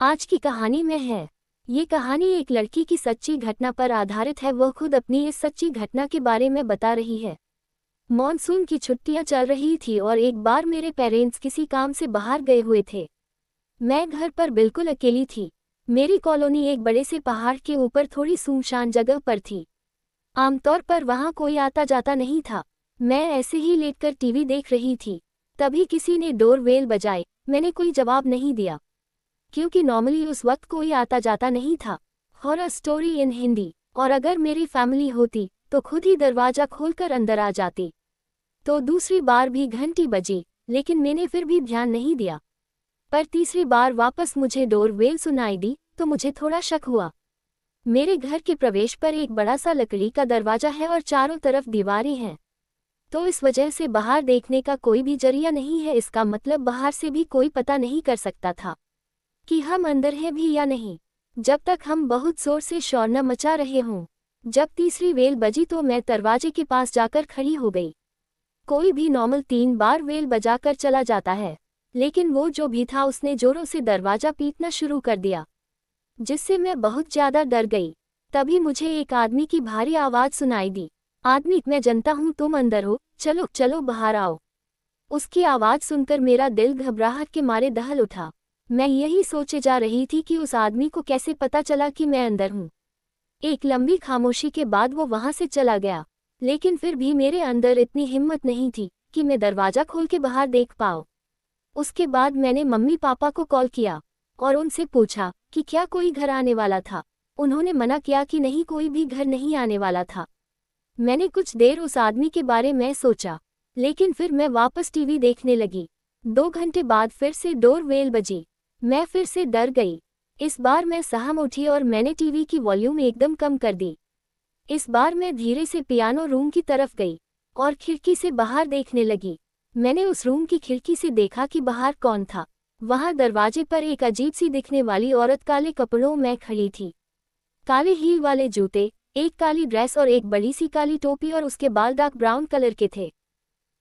आज की कहानी में है। ये कहानी एक लड़की की सच्ची घटना पर आधारित है। वह खुद अपनी इस सच्ची घटना के बारे में बता रही है। मॉनसून की छुट्टियां चल रही थी और एक बार मेरे पेरेंट्स किसी काम से बाहर गए हुए थे। मैं घर पर बिल्कुल अकेली थी। मेरी कॉलोनी एक बड़े से पहाड़ के ऊपर थोड़ी सुनसान जगह पर थी। आमतौर पर वहां कोई आता जाता नहीं था। मैं ऐसे ही लेटकर टीवी देख रही थी। तभी किसी ने डोरबेल बजाई। मैंने कोई जवाब नहीं दिया, क्योंकि नॉर्मली उस वक्त कोई आता जाता नहीं था। Horror story in Hindi. और अगर मेरी फैमिली होती तो खुद ही दरवाजा खोलकर अंदर आ जाती। तो दूसरी बार भी घंटी बजी, लेकिन मैंने फिर भी ध्यान नहीं दिया। पर तीसरी बार वापस मुझे डोरबेल सुनाई दी तो मुझे थोड़ा शक हुआ। मेरे घर के प्रवेश पर एक बड़ा सा लकड़ी का दरवाजा है और चारों तरफ दीवारें हैं, तो इस वजह से बाहर देखने का कोई भी जरिया नहीं है। इसका मतलब बाहर से भी कोई पता नहीं कर सकता था कि हम अंदर हैं भी या नहीं, जब तक हम बहुत जोर से शोर न मचा रहे हों। जब तीसरी बेल बजी तो मैं दरवाजे के पास जाकर खड़ी हो गई। कोई भी नॉर्मल 3 बार बेल बजाकर चला जाता है, लेकिन वो जो भी था उसने जोरों से दरवाजा पीटना शुरू कर दिया, जिससे मैं बहुत ज्यादा डर गई। तभी मुझे एक आदमी की भारी आवाज सुनाई दी। आदमी, मैं जनता हूँ, तुम अंदर हो, चलो चलो बाहर आओ। उसकी आवाज सुनकर मेरा दिल घबराहट के मारे दहल उठा। मैं यही सोचे जा रही थी कि उस आदमी को कैसे पता चला कि मैं अंदर हूँ। एक लंबी खामोशी के बाद वो वहां से चला गया, लेकिन फिर भी मेरे अंदर इतनी हिम्मत नहीं थी कि मैं दरवाजा खोल के बाहर देख पाऊँ। उसके बाद मैंने मम्मी पापा को कॉल किया और उनसे पूछा कि क्या कोई घर आने वाला था। उन्होंने मना किया कि नहीं, कोई भी घर नहीं आने वाला था। मैंने कुछ देर उस आदमी के बारे में सोचा, लेकिन फिर मैं वापस टीवी देखने लगी। 2 घंटे बाद फिर से डोरबेल बजी। मैं फिर से डर गई। इस बार मैं सहम उठी और मैंने टीवी की वॉल्यूम एकदम कम कर दी। इस बार मैं धीरे से पियानो रूम की तरफ गई और खिड़की से बाहर देखने लगी। मैंने उस रूम की खिड़की से देखा कि बाहर कौन था। वहां दरवाजे पर एक अजीब सी दिखने वाली औरत काले कपड़ों में खड़ी थी। काले हील वाले जूते, एक काली ड्रेस और एक बड़ी सी काली टोपी, और उसके बाल डार्क ब्राउन कलर के थे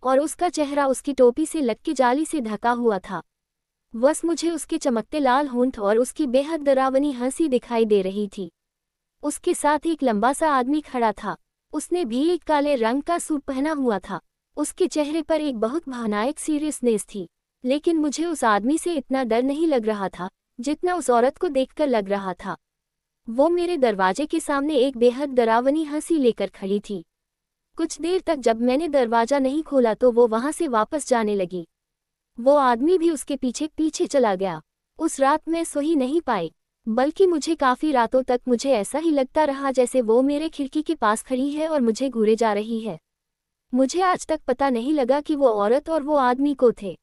और उसका चेहरा उसकी टोपी से लटके जाली से ढका हुआ था। बस मुझे उसके चमकते लाल होंठ और उसकी बेहद डरावनी हंसी दिखाई दे रही थी। उसके साथ एक लंबा सा आदमी खड़ा था। उसने भी एक काले रंग का सूट पहना हुआ था। उसके चेहरे पर एक बहुत भयानक सीरियसनेस थी, लेकिन मुझे उस आदमी से इतना डर नहीं लग रहा था जितना उस औरत को देखकर लग रहा था। वो मेरे दरवाजे के सामने एक बेहद डरावनी हंसी लेकर खड़ी थी। कुछ देर तक जब मैंने दरवाजा नहीं खोला तो वो वहां से वापस जाने लगी। वो आदमी भी उसके पीछे पीछे चला गया। उस रात मैं सो ही नहीं पाई, बल्कि मुझे काफी रातों तक मुझे ऐसा ही लगता रहा जैसे वो मेरे खिड़की के पास खड़ी है और मुझे घूरे जा रही है। मुझे आज तक पता नहीं लगा कि वो औरत और वो आदमी को थे।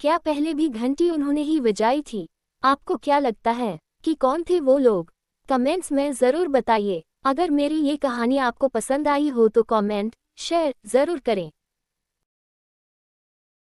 क्या पहले भी घंटी उन्होंने ही बजाई थी? आपको क्या लगता है कि कौन थे वो लोग? कमेंट्स में ज़रूर बताइए। अगर मेरी ये कहानी आपको पसंद आई हो तो कमेंट शेयर ज़रूर करें।